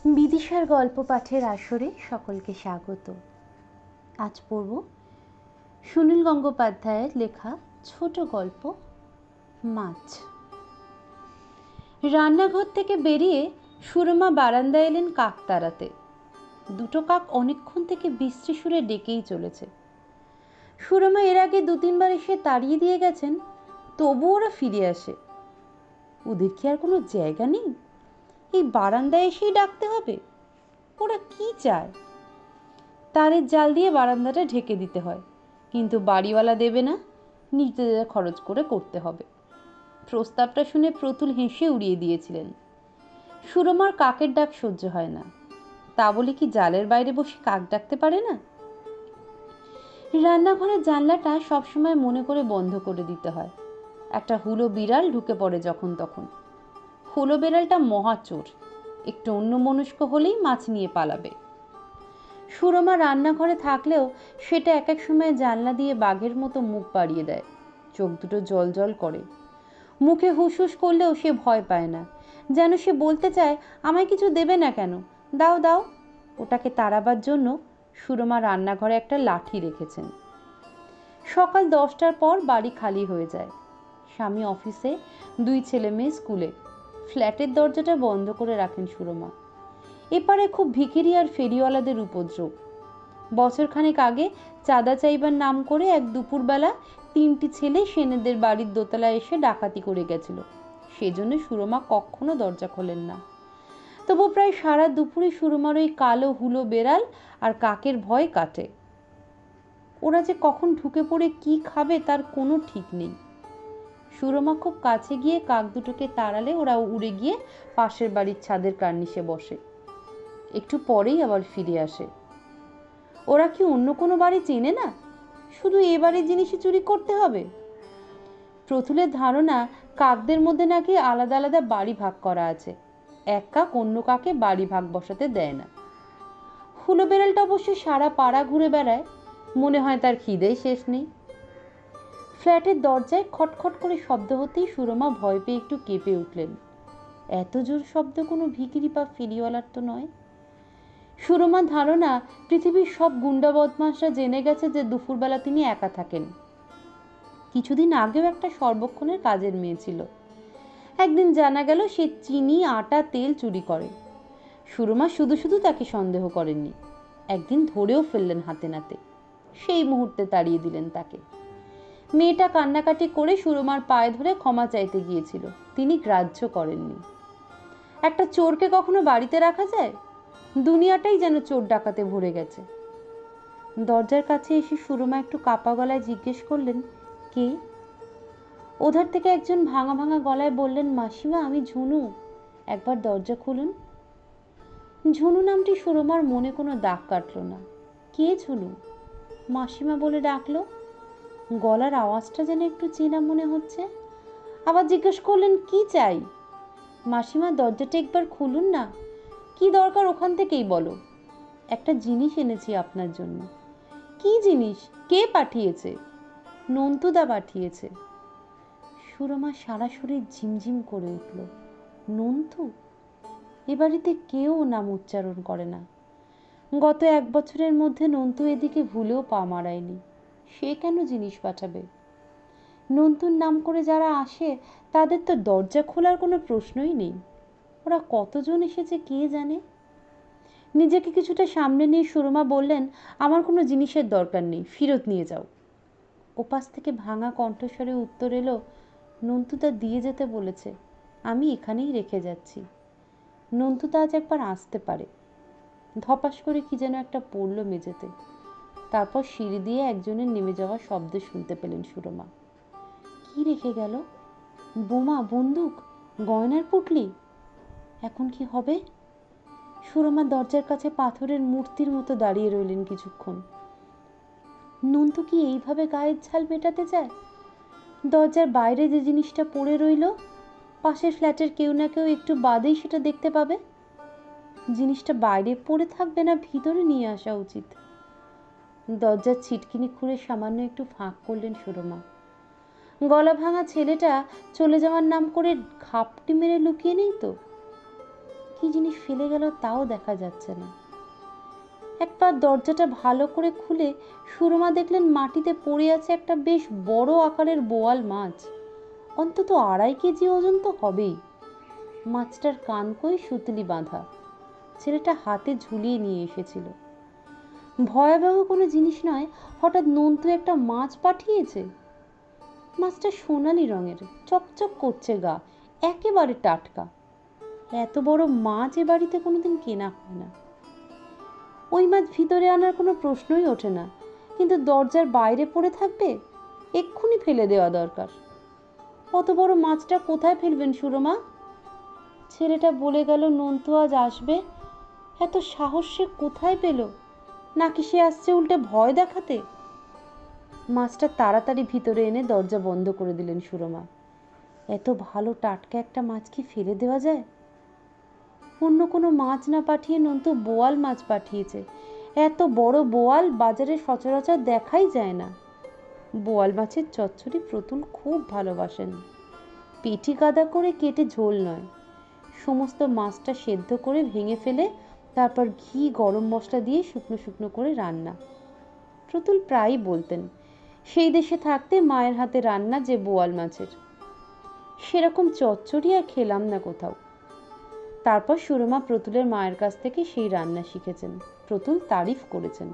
বিদিশার গল্প পাঠের আসরে সকলকে স্বাগত। আজ পড়ব সুনীল গঙ্গোপাধ্যায়ের লেখা ছোট গল্প মাছ। রান্নাঘর থেকে বেরিয়ে সুরমা বারান্দায় এলেন কাক তাড়াতে। দুটো কাক অনেকক্ষণ থেকে বিশ্রী সুরে ডেকেই চলেছে। সুরমা এর আগে 2-3 বার এসে তাড়িয়ে দিয়ে গেছেন, তবু ওরা ফিরে আসে। ওদের কি আর কোনো জায়গা নেই? এই বারান্দায় এসেই ডাকতে হবে? ওরা কি চায়? তারের জাল দিয়ে বারান্দাটা ঢেকে দিতে হয়, কিন্তু বাড়িওয়ালা দেবে না, নিজেদের খরচ করে করতে হবে। প্রস্তাবটা শুনে প্রতুল হেসে উড়িয়ে দিয়েছিলেন। সুরমার কাকের ডাক সহ্য হয় না, তা বলে কি জালের বাইরে বসে কাক ডাকতে পারে না? রান্নাঘরের জানলাটা সবসময় মনে করে বন্ধ করে দিতে হয়। একটা হুলো বিড়াল ঢুকে পড়ে যখন তখন। হুলো বিড়ালটা মহাচোর, একটু অন্যমনস্ক হলেই মাছ নিয়ে পালাবে। সুরমা রান্নাঘরে থাকলেও সেটা এক এক সময় জানলা দিয়ে বাঘের মতো মুখ বাড়িয়ে দেয়। চোখ দুটো জল জল করে। মুখে হুসহুস করলেও সে ভয় পায় না, যেন সে বলতে চায়, আমায় কিছু দেবে না কেন, দাও দাও। ওটাকে তাড়াবার জন্য সুরমা রান্নাঘরে একটা লাঠি রেখেছেন। সকাল 10টার পর বাড়ি খালি হয়ে যায়। স্বামী অফিসে, 2 ছেলে মেয়ে স্কুলে। ফ্ল্যাটের দরজাটা বন্ধ করে রাখেন সুরমা। এপারে খুব ভিখিরি আর ফেরিওয়ালাদের উপদ্রব। বছরখানেক আগে চাঁদা চাইবার নাম করে এক দুপুরবেলা 3টি ছেলে সেনেদের বাড়ির দোতলায় এসে ডাকাতি করে গেছিল। সেজন্য সুরমা কখনো দরজা খোলেন না। তবু প্রায় সারা দুপুরে সুরমার ওই কালো হুলো বেড়াল আর কাকের ভয় কাটে। ওরা যে কখন ঢুকে পড়ে কি খাবে তার কোনো ঠিক নেই। সুরমা খুব কাছে গিয়ে কাক দুটোকে তাড়ালে ওরা উড়ে গিয়ে পাশের বাড়ির ছাদের কার্নিশে বসে। একটু পরেই আবার ফিরে আসে। ওরা কি অন্য কোনো বাড়ি চেনে না? শুধু এ বাড়ির জিনিসই চুরি করতে হবে? প্রতুলের ধারণা কাকদের মধ্যে নাকি আলাদা আলাদা বাড়ি ভাগ করা আছে। এক কাক অন্য কাকে বাড়ি ভাগ বসাতে দেয় না। হুলো বেড়ালটা অবশ্য সারা পাড়া ঘুরে বেড়ায়, মনে হয় তার খিদেই শেষ নেই। ফ্ল্যাটের দরজায় খটখট করে শব্দ হতেই সুরমা ভয় পেয়ে একটু কেঁপে উঠলেন। এত জোর শব্দ কোনো ভিখিরি বা ফেরিওয়ালার তো নয়। সুরমার ধারণা পৃথিবীর সব গুন্ডা বদমাশরা জেনে গেছে যে দুপুরবেলা তিনি একা থাকেন। কিছুদিন আগেও একটা সর্বক্ষণের কাজের মেয়ে ছিল। একদিন জানা গেল সে চিনি, আটা, তেল চুরি করে। সুরমা শুধু শুধু তাকে সন্দেহ করেননি, একদিন ধরেও ফেললেন হাতে নাতে। সেই মুহূর্তে তাড়িয়ে দিলেন তাকে। মেয়েটা কান্নাকাটি করে সুরমার পায়ে ধরে ক্ষমা চাইতে গিয়েছিল, তিনি গ্রাহ্য করেননি। একটা চোরকে কখনো বাড়িতে রাখা যায়? দুনিয়াটাই যেন চোর ডাকাতে ভরে গেছে। দরজার কাছে এসে সুরমা একটু কাপা গলায় জিজ্ঞেস করলেন, কে? ওধার থেকে একজন ভাঙা ভাঙা গলায় বললেন, মাসিমা, আমি ঝুনু, একবার দরজা খুলুন। ঝুনু নামটি সুরমার মনে কোনো দাগ কাটল না। কে ঝুনু? মাসিমা বলে ডাকলো। গলার আওয়াজটা যেন একটু চেনা মনে হচ্ছে। আবার জিজ্ঞেস করলেন, কি চাই? মাসিমা, দরজাটা একবার খুলুন না। কি দরকার ওখান থেকেই বলো। একটা জিনিস এনেছি আপনার জন্য। কি জিনিস? কে পাঠিয়েছে? নন্তুদা পাঠিয়েছে। সুরমা সারা শরীর ঝিমঝিম করে উঠল। নন্তু? এ বাড়িতে কেউ নাম উচ্চারণ করে না। গত 1 বছরের মধ্যে নন্তু এদিকে ভুলেও পা মারায়নি। সে কেন জিনিস পাঠাবে? নন্তুর নাম করে যারা আসে তাদের তো দরজা খোলার কোনো প্রশ্নই নেই। ওরা কতজন এসেছে কে জানে। নিজেকে কিছুটা সামনে নিয়ে সুরমা বললেন, আমার কোনো জিনিসের দরকার নেই, ফেরত নিয়ে যাও। ওপাশ থেকে ভাঙা কণ্ঠস্বরে উত্তর এলো, নন্তুদা দিয়ে যেতে বলেছে, আমি এখানেই রেখে যাচ্ছি। নন্তুদা আজ একবার আসতে পারে। ধপাস করে কি যেন একটা পড়ল মেঝেতে। তারপর সিঁড়ি দিয়ে একজনের নেমে যাওয়ার শব্দ শুনতে পেলেন সুরমা। কি রেখে গেল? বোমা, বন্দুক, গয়নার পুটলি? এখন কি হবে? সুরমা দরজার কাছে পাথরের মূর্তির মতো দাঁড়িয়ে রইলেন কিছুক্ষণ। নন্তু কি এইভাবে গায়ের ঝাল মেটাতে চায়? দরজার বাইরে যে জিনিসটা পড়ে রইল, পাশের ফ্ল্যাটের কেউ না কেউ একটু বাদেই সেটা দেখতে পাবে। জিনিসটা বাইরে পড়ে থাকবে না ভিতরে নিয়ে আসা উচিত? দরজার ছিটকিনি খুঁড়ে সামান্য একটু ফাঁক করলেন সুরমা। গলা ভাঙা ছেলেটা চলে যাওয়ার নাম করে ঘাপটি মেরে লুকিয়ে নেই তো? কি কি জিনিস ফেলে গেল তাও দেখা যাচ্ছে না। একবার দরজাটা ভালো করে খুলে সুরমা দেখলেন মাটিতে পড়ে আছে একটা বেশ বড় আকারের বোয়াল মাছ। অন্তত 2.5 কেজি ওজন তো হবেই। মাছটার কানকোই সুতলি বাঁধা। ছেলেটা হাতে ঝুলিয়ে নিয়ে এসেছিল। ভয়াবহ কোনো জিনিস নয়, হঠাৎ নন্তু একটা মাছ পাঠিয়েছে। মাছটা সোনালি রঙের, চকচক করছে গা, একেবারে টাটকা। এত বড় মাছ এ বাড়িতে কোনোদিন কেনা হয় না। ওই মাছ ভিতরে আনার কোনো প্রশ্নই ওঠে না, কিন্তু দরজার বাইরে পড়ে থাকবে, এক্ষুনি ফেলে দেওয়া দরকার। অত বড় মাছটা কোথায় ফেলবেন সুরমা? ছেলেটা বলে গেল নন্তু আজ আসবে। এত সাহস সে কোথায় পেল? নাকি সে আসছে উল্টে ভয় দেখাতে? মাছটা তাড়াতাড়ি ভিতরে এনে দরজা বন্ধ করে দিলেন সুরমা। এত ভালো টাটকা একটা মাছ কি ফেলে দেওয়া যায়? অন্য কোনো মাছ না পাঠিয়ে নন্তু বোয়াল মাছ পাঠিয়েছে। এত বড় বোয়াল বাজারে সচরাচর দেখাই যায় না। বোয়াল মাছের চচ্চড়ি প্রতুল খুব ভালোবাসেন। পেটি কাদা করে কেটে ঝোল নয়, সমস্ত মাছটা সেদ্ধ করে ভেঙে ফেলে তারপর ঘি গরম মশলা দিয়ে শুকনো শুকনো করে রান্না। প্রতুল প্রায়ই বলতেন সেই দেশে থাকতে মায়ের হাতে রান্না যে বোয়াল মাছের, সেরকম চচ্চড়ি আর খেলাম না কোথাও। তারপর সুরমা প্রতুলের মায়ের কাছ থেকে সেই রান্না শিখেছেন। প্রতুল তারিফ করেছেন।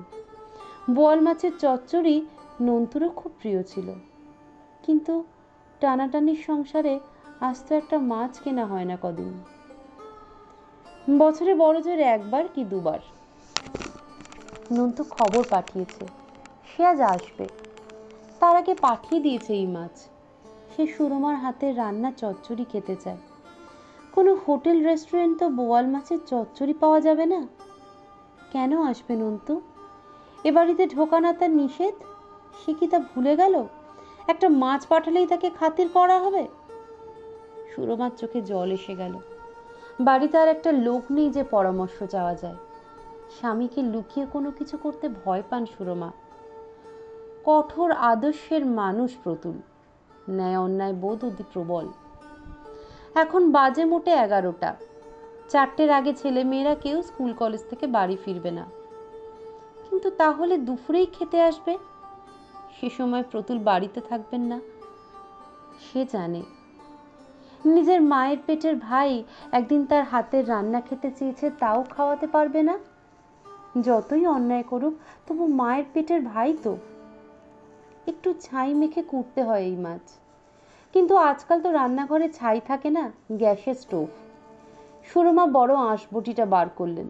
বোয়াল মাছের চচ্চড়ি নন্তুরও খুব প্রিয় ছিল। কিন্তু টানাটানির সংসারে আজ তো একটা মাছ কেনা হয় না কদিন। বছরে বড়জোর 1বার কি 2বার নন্তু খবর পাঠিয়েছে সে আজ আসবে। তার আগে পাঠিয়ে দিয়েছে এই মাছ। সে সুরমার হাতের রান্না চচ্চড়ি খেতে চায়। কোনো হোটেল রেস্টুরেন্ট তো বোয়াল মাছের চচ্চড়ি পাওয়া যাবে না। কেন আসবে নন্তু? এ বাড়িতে ঢোকা না তার নিষেধ? সে কি তা ভুলে গেল? একটা মাছ পাঠালেই তাকে খাতির করা হবে? সুরমার চোখে জল এসে গেল। বাড়িতে আর একটা লোক নেই যে পরামর্শ চাওয়া যায়। স্বামীকে লুকিয়ে কোনো কিছু করতে ভয় পান সুরমা। কঠোর আদর্শের মানুষ প্রতুল, ন্যায় অন্যায় বোধ অতি প্রবল। এখন বাজে মোটে 11টা। 4টের আগে ছেলে মেয়েরা কেউ স্কুল কলেজ থেকে বাড়ি ফিরবে না। কিন্তু তাহলে দুপুরেই খেতে আসবে। সে সময় প্রতুল বাড়িতে থাকবেন না। সে জানে নিজের মায়ের পেটের ভাই একদিন তার হাতের রান্না খেতে চেয়েছে, তাও খাওয়াতে পারবে না। যতই অন্যায় করুক তবু মায়ের পেটের ভাই তো। একটু ছাই মেখে কুটতে হয় এই মাছ। কিন্তু আজকাল তো রান্নাঘরে ছাই থাকে না, গ্যাসের স্টোভ। সুরমা বড় আঁশবটিটা বার করলেন।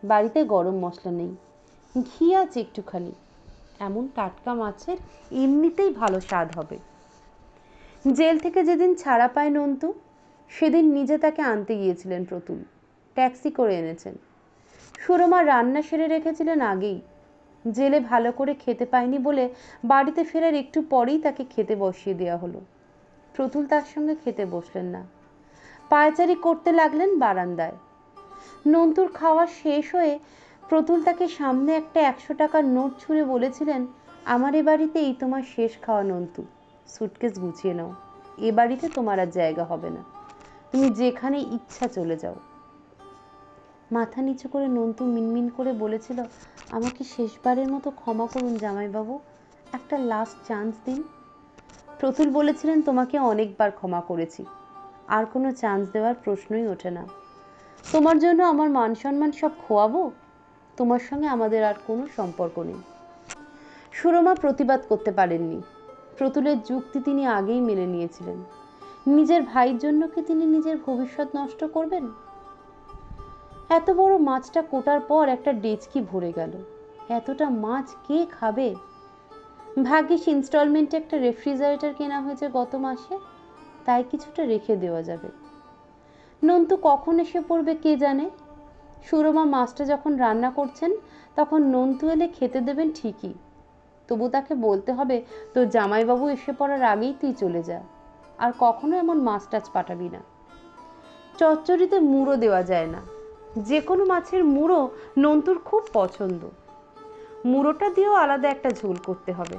বাড়িতে গরম মশলা নেই, ঘি আছে একটুখানি। এমন টাটকা মাছের এমনিতেই ভালো স্বাদ হবে। জেল থেকে যেদিন ছাড়া পায় নন্তু, সেদিন নিজে তাকে আনতে গিয়েছিলেন প্রতুল। ট্যাক্সি করে এনেছেন। সুরমা রান্না সেরে রেখেছিলেন আগেই। জেলে ভালো করে খেতে পায়নি বলে বাড়িতে ফেরার একটু পরেই তাকে খেতে বসিয়ে দেওয়া হলো। প্রতুল তার সঙ্গে খেতে বসলেন না, পায়চারি করতে লাগলেন বারান্দায়। নন্তুর খাওয়া শেষ হয়ে প্রতুল তাকে সামনে একটা 100 টাকার নোট ছুঁড়ে বলেছিলেন, আমার এ বাড়িতে এই তোমার শেষ খাওয়া নন্তু। সুটকেস গুছিয়ে নাও, এ বাড়িতে তোমার আর জায়গা হবে না। তুমি যেখানে ইচ্ছা চলে যাও। মাথা নিচু করে নন্তু মিনমিন করে বলেছিল, আমাকে শেষবারের মতো ক্ষমা করুন জামাইবাবু, একটা লাস্ট চান্স দিন। প্রতুল বলেছিলেন, তোমাকে অনেকবার ক্ষমা করেছি, আর কোনো চান্স দেওয়ার প্রশ্নই ওঠে না। তোমার জন্য আমার মান সম্মান সব খোয়াবো? তোমার সঙ্গে আমাদের আর কোনো সম্পর্ক নেই। সুরমা প্রতিবাদ করতে পারেননি। প্রতুলের যুক্তি তিনি আগেই মেনে নিয়েছিলেন। নিজের ভাইয়ের জন্য কি তিনি নিজের ভবিষ্যৎ নষ্ট করবেন? এত বড় মাছটা কোটার পর একটা ডেচকি ভরে গেল। এতটা মাছ কে খাবে? ভাগ্যিস ইনস্টলমেন্টে একটা রেফ্রিজারেটর কেনা হয়েছে গত মাসে, তাই কিছুটা রেখে দেওয়া যাবে। নন্তু কখন এসে পড়বে কে জানে। সুরমা মাছটা যখন রান্না করছেন তখন নন্তু এলে খেতে দেবেন ঠিকই, তবু তাকে বলতে হবে, তোর জামাইবাবু এসে পড়ার আগেই তুই চলে যা, আর কখনো এমন মাছ টাছ পাঠাবি না। চচ্চড়িতে মুড়ো দেওয়া যায় না। যে কোনো মাছের মুড়ো নন্তুর খুব পছন্দ। মুড়োটা দিয়েও আলাদা একটা ঝোল করতে হবে।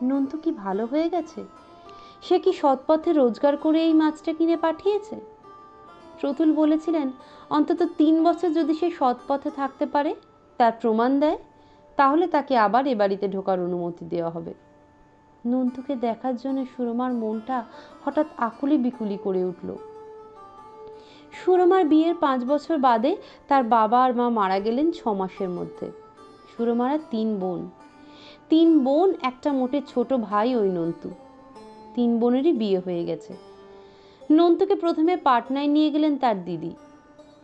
নন্তু কি ভালো হয়ে গেছে? সে কি সৎপথে রোজগার করে এই মাছটা কিনে পাঠিয়েছে? প্রতুল বলেছিলেন অন্তত 3 বছর যদি সে সৎ পথে থাকতে পারে, তার প্রমাণ দেয়, তাহলে তাকে আবার এ বাড়িতে ঢোকার অনুমতি দেওয়া হবে। নন্তুকে দেখার জন্য সুরমার মনটা হঠাৎ আকুলি বিকুলি করে উঠল। সুরমার বিয়ের 5 বছর বাদে তার বাবা আর মা মারা গেলেন 6 মাসের মধ্যে। সুরমারা 3 বোন, একটা মোটে ছোট ভাই ওই নন্তু। 3 বোনেরই বিয়ে হয়ে গেছে। নন্তুকে প্রথমে পাটনায় নিয়ে গেলেন তার দিদি।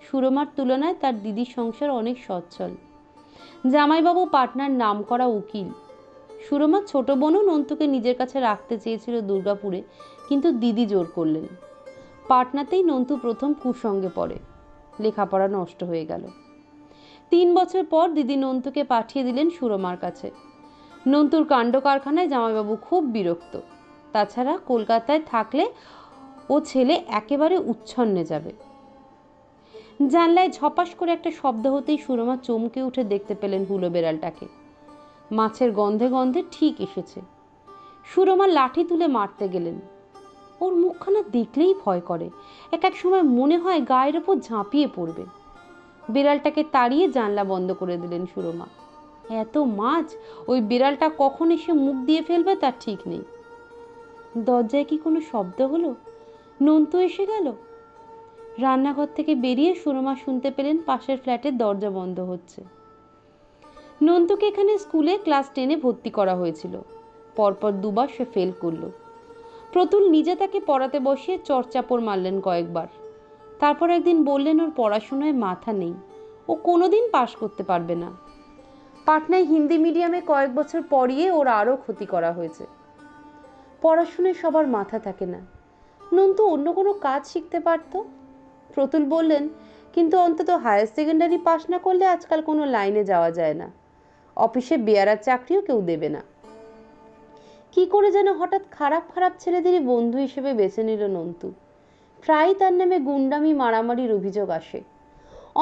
সুরমার তুলনায় তার দিদির সংসার অনেক সচ্ছল। জামাইবাবু পাটনার নামকরা উকিল। সুরমার ছোট বোনও নন্তুকে নিজের কাছে রাখতে চেয়েছিল দুর্গাপুরে, কিন্তু দিদি জোর করলেন। পাটনাতেই নন্তু প্রথম কুসঙ্গে পড়ে, লেখাপড়া নষ্ট হয়ে গেল। 3 বছর পর দিদি নন্তুকে পাঠিয়ে দিলেন সুরমার কাছে। নন্তুর কাণ্ড কারখানায় জামাইবাবু খুব বিরক্ত। তাছাড়া কলকাতায় থাকলে ও ছেলে একেবারে উচ্ছন্নে যাবে। জানলায় ঝপাস করে একটা শব্দ হতেই সুরমা চমকে উঠে দেখতে পেলেন হুলো বেড়ালটাকে। মাছের গন্ধে গন্ধে ঠিক এসেছে। সুরমা লাঠি তুলে মারতে গেলেন। ওর মুখখানা দেখলেই ভয় করে, এক এক সময় মনে হয় গায়ের ওপর ঝাঁপিয়ে পড়বে। বিড়ালটাকে তাড়িয়ে জানলা বন্ধ করে দিলেন সুরমা। এত মাছ, ওই বিড়ালটা কখন এসে মুখ দিয়ে ফেলবে তার ঠিক নেই। দরজায় কি কোনো শব্দ হলো? নন্তু এসে গেল? রান্নাঘর থেকে বেরিয়ে সুরমা শুনতে পেলেন পাশের ফ্ল্যাটের দরজা বন্ধ হচ্ছে। নন্তুকে এখানে স্কুলে ক্লাস 10-এ ভর্তি করা হয়েছিল। পরপর 2 বার সে ফেল করলো। প্রতুল নিজে তাকে পড়াতে বসিয়ে চড়চাপড় মারলেন কয়েকবার। তারপর একদিন বললেন ওর পড়াশোনায় মাথা নেই, ও কোনোদিন পাশ করতে পারবে না। পাটনায় হিন্দি মিডিয়ামে কয়েক বছর পড়িয়ে ওর আরও ক্ষতি করা হয়েছে। পড়াশোনায় সবার মাথা থাকে না। নন্তু অন্য কোনো কাজ শিখতে পারত। প্রতুল বললেন, কিন্তু অন্তত হায়ার সেকেন্ডারি পাশ না করলে আজকাল কোনো লাইনে যাওয়া যায় না। অফিসে বেয়ারার চাকরিও কেউ দেবে না। কি করে যেন হঠাৎ খারাপ খারাপ ছেলেদেরই বন্ধু হিসেবে বেছে নিল নন্তু। প্রায় তার নামে গুন্ডামি মারামারির অভিযোগ আসে।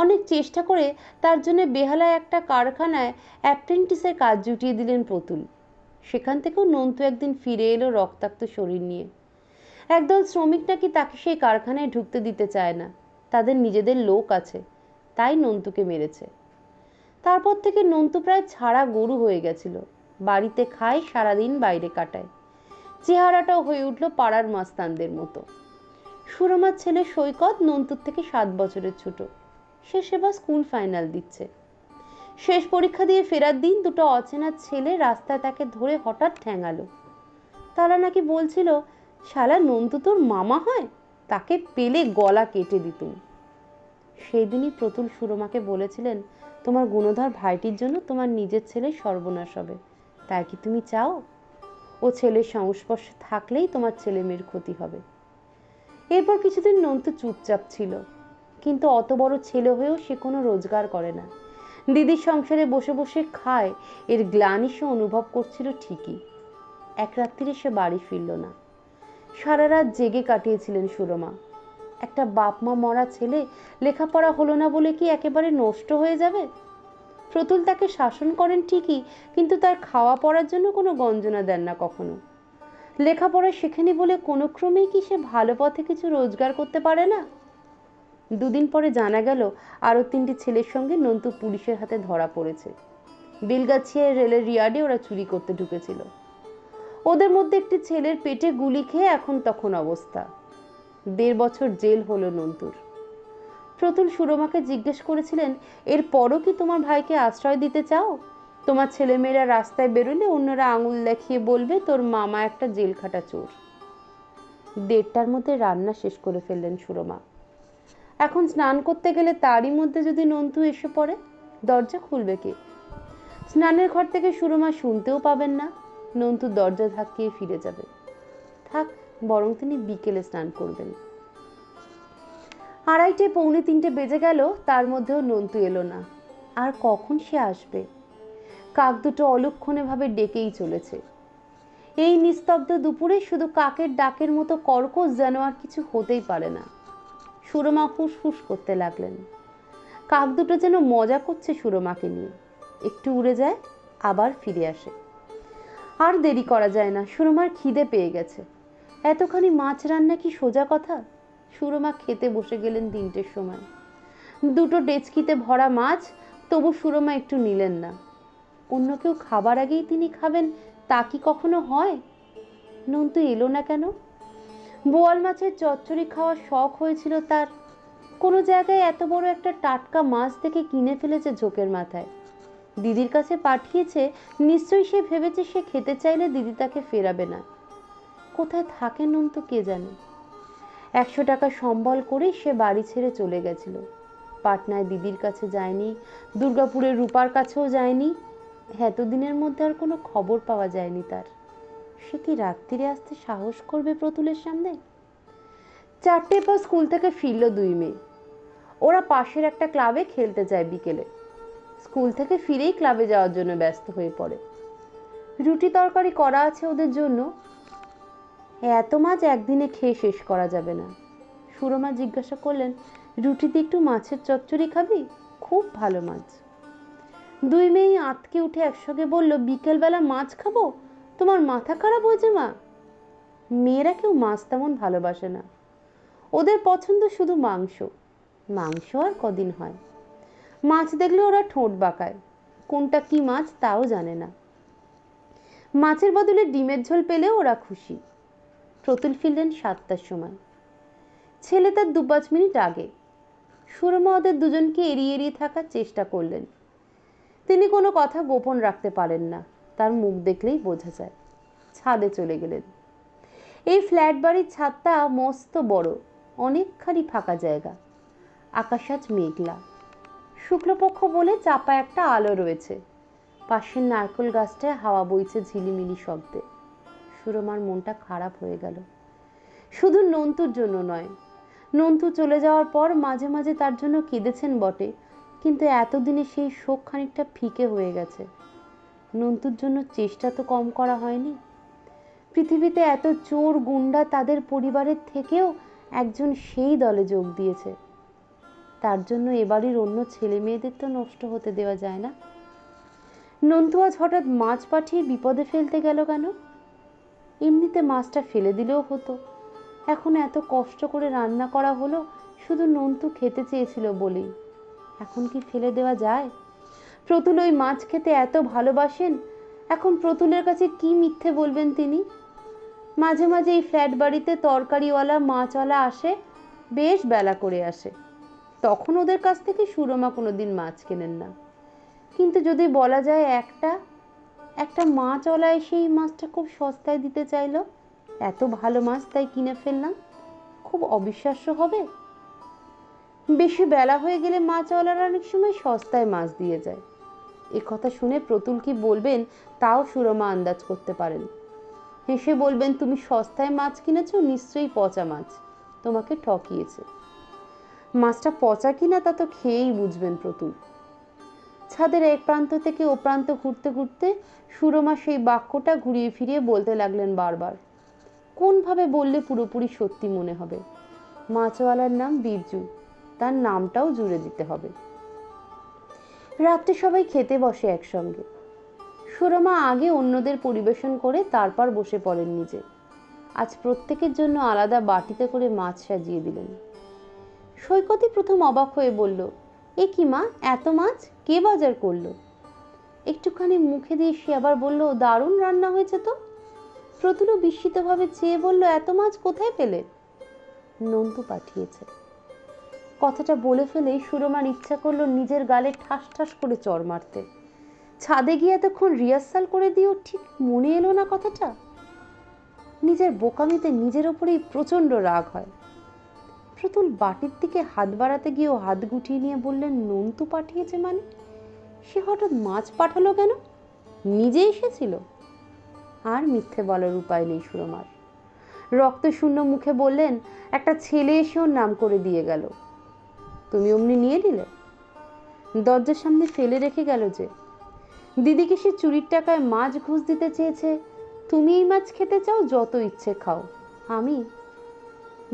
অনেক চেষ্টা করে তার জন্য বেহালায় একটা কারখানায় অ্যাপ্রেন্টিসের কাজ জুটিয়ে দিলেন প্রতুল। সেখান থেকেও নন্তু একদিন ফিরে এলো রক্তাক্ত শরীর নিয়ে। একদল শ্রমিক নাকি তাকে সেই কারখানায় ঢুকতে দিতে চায় না, তাদের নিজেদের লোক আছে, তাই নন্তুকে মেরেছে। তারপর থেকে নন্তু প্রায় ছাড়া গরু হয়ে গেছিল। বাড়িতে খায়, সারাদিন বাইরে কাটায়। চেহারাটাও হয়ে উঠল পাড়ার মাস্তানদের মতো। সুরমার ছেলে সৈকত নন্তুর থেকে 7 বছরের ছোট। সে সেবার স্কুল ফাইনাল দিচ্ছে। শেষ পরীক্ষা দিয়ে ফেরার দিন দুটো অচেনা ছেলে রাস্তায় তাকে ধরে হঠাৎ ঠ্যাঙালো। তারা নাকি বলছিল, শালা নন্তু তোর মামা হয়, তাকে পেলে গলা কেটে দিতুম। সেই দিনই প্রতুল সুরমাকে বলেছিলেন, তোমার গুণধর ভাইটির জন্য তোমার নিজের ছেলের সর্বনাশ হবে, তাই কি তুমি চাও? ও ছেলের সংস্পর্শে থাকলেই তোমার ছেলে মেয়ের ক্ষতি হবে। এরপর কিছুদিন নন্তু চুপচাপ ছিল, কিন্তু অত বড় ছেলে হয়েও সে কোনো রোজগার করে না। দিদির সংসারে বসে বসে খায়, এর গ্লানি সে অনুভব করছিল ঠিকই। এক রাত্রিরে সে বাড়ি ফিরল না। সারা রাত জেগে কাটিয়েছিলেন সুরমা। একটা বাপ মা মরা ছেলে লেখাপড়া হলো না বলে কি একেবারে নষ্ট হয়ে যাবে? প্রতুল তাকে শাসন করেন ঠিকই, কিন্তু তার খাওয়া পড়ার জন্য কোনো গঞ্জনা দেন না কখনো। লেখাপড়া শেখেনি বলে কোনো ক্রমেই কি সে ভালো পথে কিছু রোজগার করতে পারে না? 2 দিন পরে জানা গেল আরো 3টি ছেলের সঙ্গে নন্তু পুলিশের হাতে ধরা পড়েছে। বেলগাছিয়ায় রেলের ইয়ার্ডে ওরা চুরি করতে ঢুকেছিল। ওদের মধ্যে একটি ছেলের পেটে গুলি খেয়ে এখন তখন অবস্থা। 1.5 বছর জেল হলো নন্তুর। প্রতুল সুরমাকে জিজ্ঞেস করেছিলেন, এর পরও কি তোমার ভাইকে আশ্রয় দিতে চাও? তোমার ছেলেমেয়েরা রাস্তায় বেরোলে অন্যরা আঙুল দেখিয়ে বলবে তোর মামা একটা জেলখাটা চোর। 1:30টার মধ্যে রান্না শেষ করে ফেললেন সুরমা। এখন স্নান করতে গেলে তারই মধ্যে যদি নন্তু এসে পড়ে, দরজা খুলবে কে? স্নানের ঘর থেকে সুরমা শুনতেও পাবেন না, নন্তু দরজা ধাক্কিয়ে ফিরে যাবে। থাক, বরং তিনি বিকেলে স্নান করবেন। 2:30 পৌনে 3টে বেজে গেল, তার মধ্যেও নন্তু এলো না। আর কখন সে আসবে? কাক দুটো অলক্ষণে ভাবে ডেকেই চলেছে। এই নিস্তব্ধ দুপুরে শুধু কাকের ডাকের মতো কর্কশ যেন আর কিছু হতেই পারে না। সুরমা ফুসফুস করতে লাগলেন। কাক দুটো যেন মজা করছে সুরমাকে নিয়ে, একটু উড়ে যায়, আবার ফিরে আসে। আর দেরি করা যায় না, সুরমার খিদে পেয়ে গেছে। এতখানি মাছ রান্না কি সোজা কথা? সুরমা খেতে বসে গেলেন 3টের সময়। 2টো ডেচকিতে ভরা মাছ, তবু সুরমা একটু নিলেন না। অন্য কেউ খাবার আগেই তিনি খাবেন, তা কি কখনো হয়? নন্তু এলো না কেন? বোয়াল মাছের চচ্চড়ি খাওয়ার শখ হয়েছিল তার। কোনো জায়গায় এত বড় একটা টাটকা মাছ দেখে কিনে ফেলেছে ঝোঁকের মাথায়। দিদির কাছে পাঠিয়েছে, নিশ্চয়ই সে ভেবেছে সে খেতে চাইলে দিদি তাকে ফেরাবে না। কোথায় থাকে নন্তু কে জানে। 100 টাকা সম্বল করে সে বাড়ি ছেড়ে চলে গেছিল। পাটনায় দিদির কাছে যায়নি, দুর্গাপুরের রূপার কাছেও যায়নি। এতদিনের মধ্যে আর কোনো খবর পাওয়া যায়নি তার। সে কি রাত্রিরে আসতে সাহস করবে প্রতুলের সামনে? 4টের পর স্কুল থেকে ফিরল 2 মেয়ে। ওরা পাশের একটা ক্লাবে খেলতে যায় বিকেলে। স্কুল থেকে ফিরেই ক্লাবে যাওয়ার জন্য ব্যস্ত হয়ে পড়ে। রুটি তরকারি করা আছে ওদের জন্য। এত মাছ একদিনে খেয়ে শেষ করা যাবে না। সুরমা জিজ্ঞাসা করলেন, রুটিতে একটু মাছের চচ্চড়ি খাবি? খুব ভালো মাছ। 2 মেয়ে আঁতকে উঠে একসঙ্গে বলল, বিকেলবেলা মাছ খাবো? তোমার মাথা খারাপ হয়েছে মা? মেয়েরা কেউ মাছ তেমন ভালোবাসে না। ওদের পছন্দ শুধু মাংস। মাংস আর কদিন হয়। মাছ দেখলে ওরা ঠোঁট বাঁকায়, কোনটা কি মাছ তাও জানে না। মাছের বদলে ডিমের ঝোল পেলেও ওরা খুশি। প্রতুল ফিরলেন 7টার সময়। ছেলে তার 2-5 মিনিট আগে। সুরমা ওদের দুজনকে এড়িয়ে এড়িয়ে থাকার চেষ্টা করলেন। তিনি কোনো কথা গোপন রাখতে পারেন না, তার মুখ দেখলেই বোঝা যায়। ছাদে চলে গেলেন। এই ফ্ল্যাট বাড়ির ছাদটা মস্ত বড়, অনেকখানি ফাঁকা জায়গা। আকাশ আজ মেঘলা। শুক্লপক্ষ বলে চাপা একটা আলো রয়েছে। পাশের নারকেল গাছটায় হাওয়া বইছে ঝিলিমিলি শব্দে। সুরমার মনটা খারাপ হয়ে গেল। শুধু নন্তুর জন্য নয়, নন্তু চলে যাওয়ার পর মাঝে মাঝে তার জন্য কেঁদেছেন বটে, কিন্তু এতদিনে সেই শোক খানিকটা ফিকে হয়ে গেছে। নন্তুর জন্য চেষ্টা তো কম করা হয়নি। পৃথিবীতে এত চোর গুন্ডা তাদের পরিবারের থেকেও একজন সেই দলে যোগ দিয়েছে। তার জন্য এবাড়ির অন্য ছেলে মেয়েদের তো নষ্ট হতে দেওয়া যায় না। নন্তু আজ হঠাৎ মাছ পাঠিয়ে বিপদে ফেলতে গেল কেন? এমনিতে মাছটা ফেলে দিলেও হতো। এখন এত কষ্ট করে রান্না করা হলো শুধু নন্তু খেতে চেয়েছিল বলেই। এখন কি ফেলে দেওয়া যায়? প্রতুল ওই মাছ খেতে এত ভালোবাসেন, এখন প্রতুলের কাছে কি মিথ্যে বলবেন তিনি? মাঝে মাঝে এই ফ্ল্যাট বাড়িতে তরকারিওয়ালা মাছওয়ালা আসে, বেশ বেলা করে আসে। তখন ওদের কাছ থেকে সুরমা কোনোদিন মাছ কেনেন না। কিন্তু যদি বলা যায় একটা মাছওয়ালা এসে এই মাছটা খুব সস্তায় দিতে চাইলো, এত ভালো মাছ তাই কিনে ফেললাম, খুব অবিশ্বাস্য হবে? বেশি বেলা হয়ে গেলে মাছওয়ালারা অনেক সময় সস্তায় মাছ দিয়ে যায়। এ কথা শুনে প্রতুল কি বলবেন তাও সুরমা আন্দাজ করতে পারেন। হেসে বলবেন, তুমি সস্তায় মাছ কিনেছো, নিশ্চয়ই পচা মাছ, তোমাকে ঠকিয়েছে। মাছটা পচা কিনা তা তো খেয়েই বুঝবেন প্রতুল। ছাদের এক প্রান্ত থেকে ও প্রান্ত ঘুরতে ঘুরতে সুরমা সেই বাক্যটা ঘুরিয়ে ফিরিয়ে বলতে লাগলেন বারবার। কোনভাবে বললে পুরোপুরি সত্যি মনে হবে? মাছওয়ালার নাম বীরজু, তার নামটাও জুড়ে দিতে হবে। রাত্রে সবাই খেতে বসে একসঙ্গে। সুরমা আগে অন্যদের পরিবেশন করে তারপর বসে পড়েন নিজে। আজ প্রত্যেকের জন্য আলাদা বাটিতে করে মাছ সাজিয়ে দিলেন। সৈকতই প্রথম অবাক হয়ে বলল, এ কি মা, এত মাছ কে বাজার করলো? একটুখানি মুখে দিয়ে সে আবার বলল, দারুণ রান্না হয়েছে তো। প্রতুলও বিস্মিতভাবে চেয়ে বলল, এত মাছ কোথায় পেলে? নন্তু পাঠিয়েছে। কথাটা বলে ফেলেই সুরমার ইচ্ছা করলো নিজের গালে ঠাস ঠাস করে চড় মারতে। ছাদে গিয়ে এতক্ষণ রিহার্সাল করে দিয়েও ঠিক মনে এলো না কথাটা। নিজের বোকামিতে নিজের ওপরেই প্রচন্ড রাগ হয়। প্রতুল বাটির দিকে হাত বাড়াতে গিয়েও হাত গুটিয়ে নিয়ে বললেন, নন্তু পাঠিয়েছে মানে? সে হঠাৎ মাছ পাঠালো কেন? নিজে এসেছিল? আর মিথ্যে বলার উপায় নেই সুরমার। রক্ত শূন্য মুখে বললেন, একটা ছেলে এসে ওর নাম করে দিয়ে গেল। তুমি অমনি নিয়ে নিলে? দরজার সামনে ফেলে রেখে গেল যে। দিদিকে সে চুরির টাকায় মাছ ঘুষ দিতে চেয়েছে, তুমি এই মাছ খেতে চাও, যত ইচ্ছে খাও। আমি?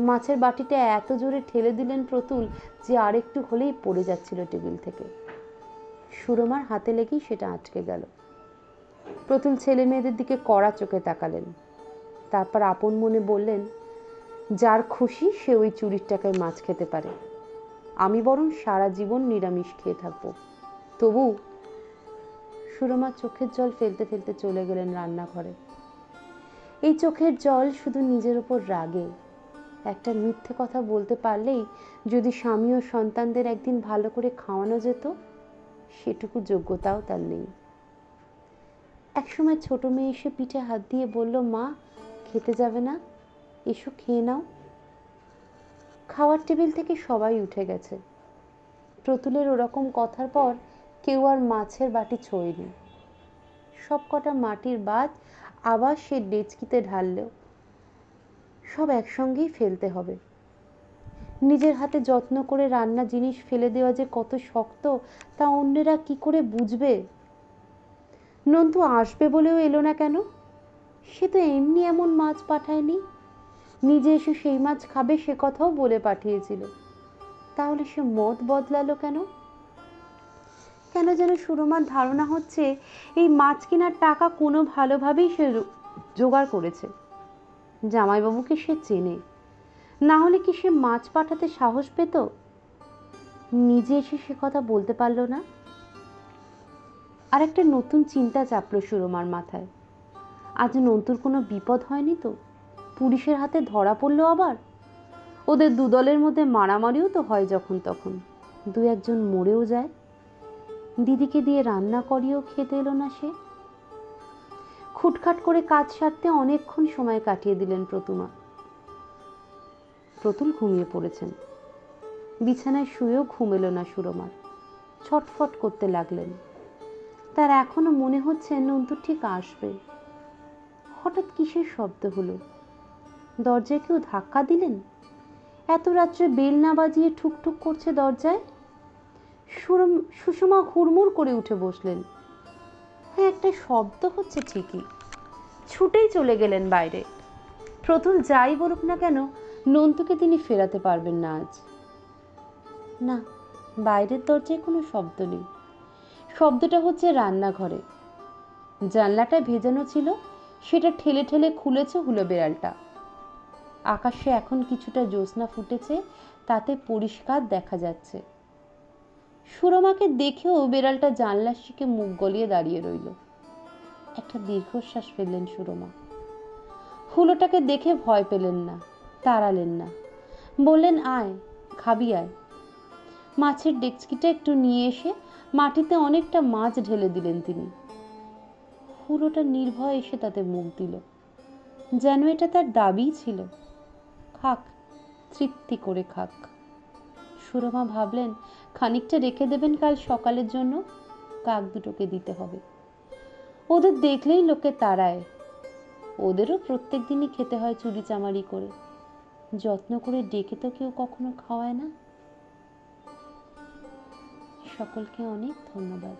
মাছের বাটিটা এত জোরে ঠেলে দিলেন প্রতুল যে আরেকটু হলেই পড়ে যাচ্ছিল টেবিল থেকে। সুরমার হাতে লেগেই সেটা আটকে গেল। প্রতুল ছেলে মেয়েদের দিকে কড়া চোখে তাকালেন, তারপর আপন মনে বললেন, যার খুশি সে ওই চুরির টাকায় মাছ খেতে পারে, আমি বরং সারা জীবন নিরামিষ খেয়ে থাকবো। তবু সুরমা চোখের জল ফেলতে ফেলতে চলে গেলেন রান্নাঘরে। এই চোখের জল শুধু নিজের উপর রাগে। একটা মিথ্যে কথা বলতে পারলেই যদি স্বামী ও সন্তানদের একদিন ভালো করে খাওয়ানো যেত, সেটুকু যোগ্যতাও তার নেই। একসময় ছোট মেয়ে এসে পিঠে হাত দিয়ে বলল, মা খেতে যাবে না? এসো খেয়ে নাও। খাওয়ার টেবিল থেকে সবাই উঠে গেছে। প্রতুলের ওরকম কথার পর কেউ আর মাছের বাটি ছোঁয়নি। সব কটা মাটির বাদ আবার সে ডেচকিতে ঢাললেও সব একসঙ্গেই ফেলতে হবে। নিজের হাতে যত্ন করে রান্না জিনিস ফেলে দেওয়া যে কত শক্ত তা অন্যেরা কি করে বুঝবে? নন্দু আসবে বলেও এলো না কেন? সে তো এমনি এমন মাছ পাঠায়নি, নিজে এসে সেই মাছ খাবে সে কথাও বলে পাঠিয়েছিল। তাহলে সে মত বদলালো কেন? কেন যেন সুরমার ধারণা হচ্ছে এই মাছ কেনার টাকা কোনো ভালোভাবেই সে জোগাড় করেছে। জামাইবাবুকে সে চেনে, না হলে কি সে মাছ পাঠাতে সাহস পেত? নিজে এসে সে কথা বলতে পারল না। আর একটা নতুন চিন্তা চাপলো সুরমার মাথায়। আজ নন্তুর কোনো বিপদ হয়নি তো? পুলিশের হাতে ধরা পড়লো আবার? ওদের দুদলের মধ্যে মারামারিও তো হয় যখন তখন, দু একজন মরেও যায়। দিদিকে দিয়ে রান্না করিয়েও খেতে এলো না সে। খুটখাট করে কাজ সারতে অনেকক্ষণ সময় কাটিয়ে দিলেন প্রতুমা। প্রতুল ঘুমিয়ে পড়েছেন। বিছানায় শুয়েও ঘুম এলো না সুরমার। ছটফট করতে লাগলেন। তার এখনো মনে হচ্ছে নন্তু ঠিক আসবে। হঠাৎ কিসের শব্দ হলো? দরজায় কেউ ধাক্কা দিলেন? এত রাত্রে বেল না বাজিয়ে ঠুকঠুক করছে দরজায়। সুষমা হুড়মুড় করে উঠে বসলেন। হ্যাঁ, একটা শব্দ হচ্ছে ঠিকই। ছুটেই চলে গেলেন বাইরে। প্রতুল যাই বলুক না কেন, নন্তুকে তিনি ফেরাতে পারবেন না আজ। না, বাইরের দরজায় কোনো শব্দ নেই। শব্দটা হচ্ছে রান্নাঘরে। জানলাটা ভেজানো ছিল, সেটা ঠেলে ঠেলে খুলেছে হুলো বেড়ালটা। আকাশে এখন কিছুটা জ্যোৎস্না ফুটেছে, তাতে পরিষ্কার দেখা যাচ্ছে। সুরমাকে দেখেও বেড়ালটা জানলার শিকে মুখ গলিয়ে দাঁড়িয়ে রইল। একটা দীর্ঘশ্বাস ফেললেন সুরমা। হুলোটাকে দেখে ভয় পেলেন না, তাড়ালেন না। বললেন, আয়, খাবি আয়। মাছের ডেচকিটা একটু নিয়ে এসে মাটিতে অনেকটা মাছ ঢেলে দিলেন তিনি। হুলোটা নির্ভয় এসে তাতে মুখ দিল, যেন এটা তার দাবিই ছিল। খাক, তৃপ্তি করে খাক। সুরমা ভাবলেন, খানিকটা রেখে দেবেন কাল সকালের জন্য, কাক দুটোকে দিতে হবে। ওদের দেখলেই লোকে তাড়ায়। ওদেরও প্রত্যেক দিনই খেতে হয় চুরি চামারি করে, যত্ন করে ডেকে তো কেউ কখনো খাওয়ায় না। সকলকে অনেক ধন্যবাদ।